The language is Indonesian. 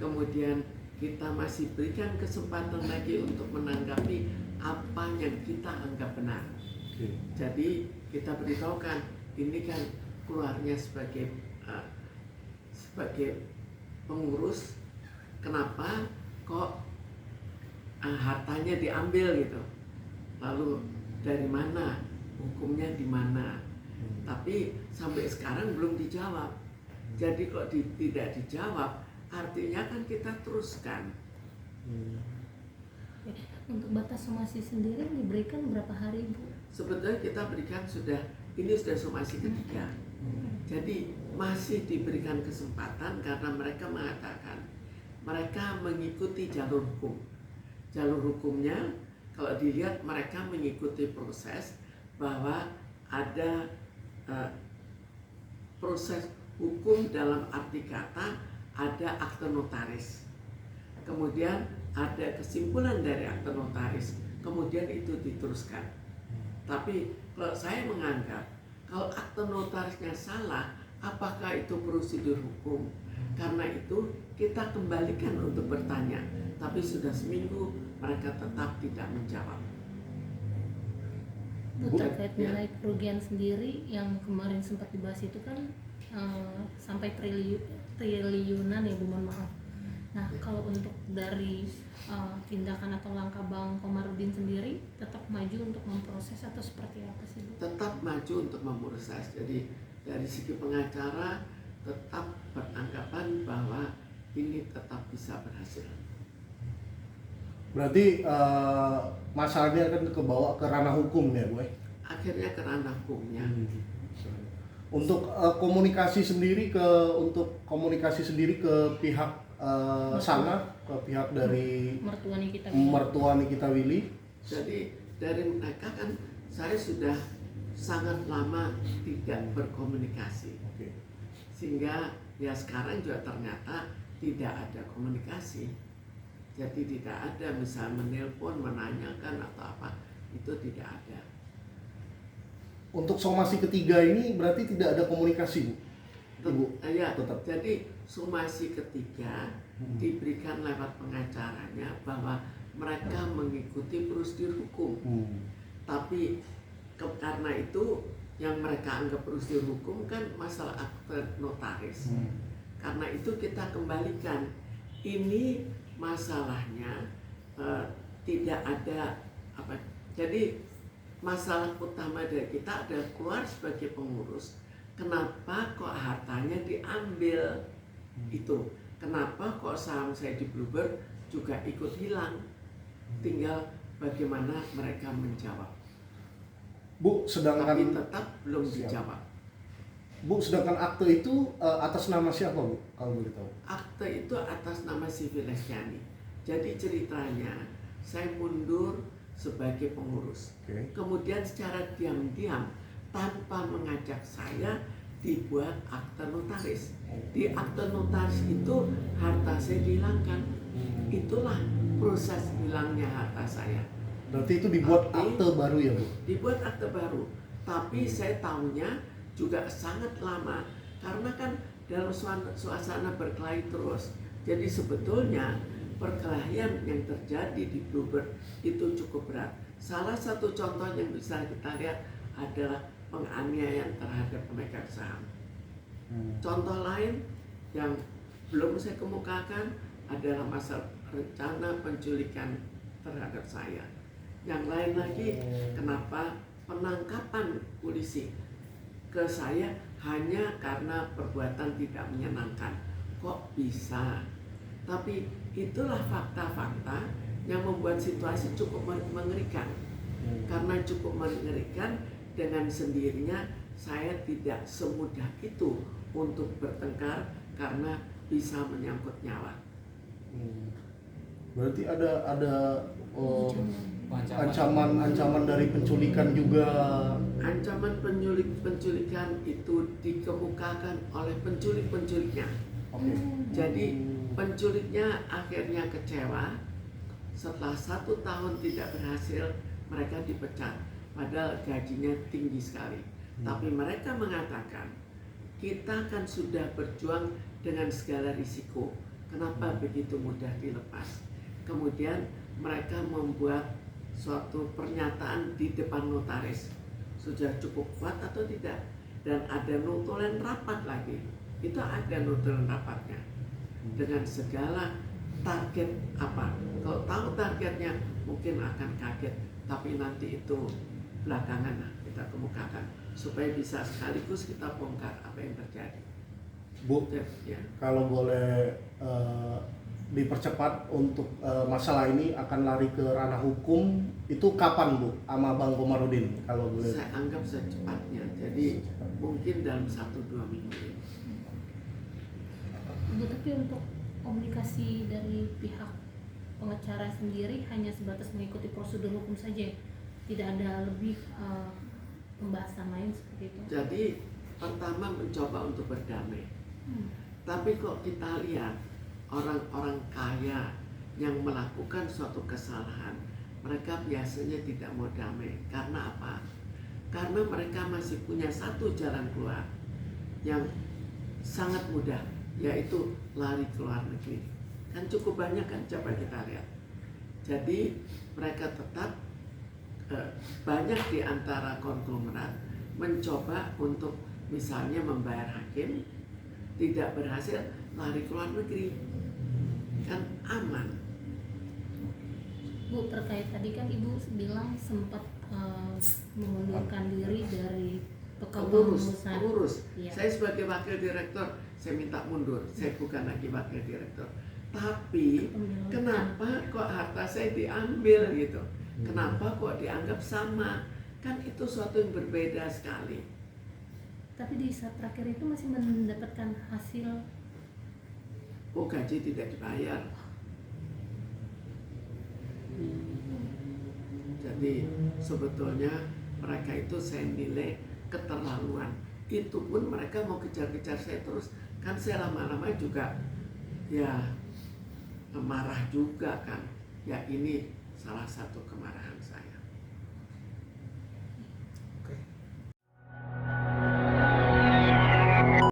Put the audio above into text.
kemudian kita masih berikan kesempatan lagi untuk menanggapi apa yang kita anggap benar. Jadi kita beritahukan ini kan keluarnya sebagai pengurus, kenapa kok hartanya diambil gitu, lalu dari mana, hukumnya di mana. Tapi sampai sekarang belum dijawab. Jadi kok tidak dijawab, artinya kan kita teruskan. Untuk batas somasi sendiri diberikan berapa hari, Bu? Sebetulnya kita berikan ini sudah somasi ketiga. Jadi masih diberikan kesempatan karena mereka mengatakan mereka mengikuti jalur hukum. Jalur hukumnya kalau dilihat mereka mengikuti proses bahwa ada proses hukum dalam arti kata ada akte notaris. Kemudian ada kesimpulan dari akte notaris, kemudian itu diteruskan. Tapi kalau saya menganggap kalau akte notarisnya salah, apakah itu prosedur hukum? Karena itu kita kembalikan untuk bertanya. Tapi sudah seminggu mereka tetap tidak menjawab. Terkait nilai kerugian sendiri yang kemarin sempat dibahas itu kan sampai triliunan ya, Bu, mohon maaf. Nah, kalau untuk dari tindakan atau langkah Bang Komarudin sendiri tetap maju untuk memproses atau seperti apa sih, Bu? Tetap maju untuk memproses. Jadi dari segi pengacara tetap beranggapan bahwa ini tetap bisa berhasil. Berarti masalahnya akan kebawa ke ranah hukum ya, Bu? Akhirnya ke ranah hukumnya. Untuk komunikasi sendiri ke pihak sana, ke pihak dari mertua Nikita Willy. Jadi dari mereka kan saya sudah sangat lama tidak berkomunikasi. Sehingga ya sekarang juga ternyata tidak ada komunikasi. Jadi tidak ada misal menelpon, menanyakan atau apa, itu tidak ada. Untuk somasi ketiga ini berarti tidak ada komunikasi, Bu? Ya, tetap. Jadi somasi ketiga diberikan lewat pengacaranya bahwa mereka mengikuti prosedur hukum. Tapi karena itu yang mereka anggap prosedur hukum kan masalah akte notaris. Karena itu kita kembalikan. Ini masalahnya tidak ada apa. Jadi masalah utama dari kita adalah keluar sebagai pengurus. Kenapa kok hartanya diambil? Itu. Kenapa kok saham saya di Bluebird juga ikut hilang? Tinggal bagaimana mereka menjawab. Bu, sedangkan tapi tetap belum dijawab. Bu, sedangkan akte itu atas nama siapa, Bu? Kalau boleh tahu. Akte itu atas nama Sivi Lestiani. Jadi ceritanya saya mundur sebagai pengurus. Kemudian secara diam-diam tanpa mengajak saya dibuat akte notaris. Di akte notaris itu harta saya dihilangkan. Itulah proses hilangnya harta saya. Berarti itu dibuat akte baru ya, Bu? Dibuat akte baru. Tapi saya tahunya juga sangat lama karena kan dalam suasana berkelahi terus. Jadi sebetulnya perkelahian yang terjadi di Bluebird itu cukup berat. Salah satu contoh yang bisa kita lihat adalah penganiayaan terhadap pemegang saham. Contoh lain yang belum saya kemukakan adalah masalah rencana penculikan terhadap saya. Yang lain lagi, kenapa penangkapan polisi ke saya hanya karena perbuatan tidak menyenangkan. Kok bisa? Tapi itulah fakta-fakta yang membuat situasi cukup mengerikan. Karena cukup mengerikan, dengan sendirinya saya tidak semudah itu untuk bertengkar karena bisa menyangkut nyawa. Berarti ada ancaman dari penculikan juga. Ancaman penculikan itu dikemukakan oleh penculiknya. Jadi penculiknya akhirnya kecewa. Setelah 1 tahun tidak berhasil, mereka dipecat. Padahal gajinya tinggi sekali. Tapi mereka mengatakan, kita kan sudah berjuang dengan segala risiko. Kenapa begitu mudah dilepas? Kemudian mereka membuat suatu pernyataan di depan notaris, sudah cukup kuat atau tidak, dan ada notulen rapat lagi. Itu ada notulen rapatnya dengan segala target apa. Kalau tahu targetnya mungkin akan kaget, tapi nanti itu belakangan kita kemukakan supaya bisa sekaligus kita bongkar apa yang terjadi. Bu, Ya. kalau boleh dipercepat untuk masalah ini akan lari ke ranah hukum, itu kapan Bu sama Bang Komarudin kalau boleh? Saya anggap secepatnya, jadi mungkin dalam 1-2 minggu ini. Bu, tapi untuk komunikasi dari pihak pengacara sendiri hanya sebatas mengikuti prosedur hukum saja, tidak ada lebih pembahasan lain seperti itu. Jadi pertama mencoba untuk berdamai. Tapi kok kita lihat orang-orang kaya yang melakukan suatu kesalahan, mereka biasanya tidak mau damai. Karena apa? Karena mereka masih punya satu jalan keluar yang sangat mudah, yaitu lari ke luar negeri. Kan cukup banyak kan, coba kita lihat. Jadi mereka tetap banyak di antara konglomerat mencoba untuk misalnya membayar hakim, tidak berhasil, lari ke luar negeri, kan aman. Bu, terkait tadi kan Ibu bilang sempat mengundurkan diri dari kepengurusan. Pengurus. Iya. Saya sebagai wakil direktur, saya minta mundur. Saya bukan lagi wakil direktur. Tapi kenapa kok harta saya diambil gitu? Kenapa kok dianggap sama? Kan itu suatu yang berbeda sekali. Tapi di saat terakhir itu masih mendapatkan hasil. Oh, gaji tidak dibayar. Jadi sebetulnya mereka itu saya nilai keterlaluan. Itu pun mereka mau kejar-kejar saya terus. Kan saya lama-lama juga ya marah juga kan. Ya ini salah satu kemarahan saya.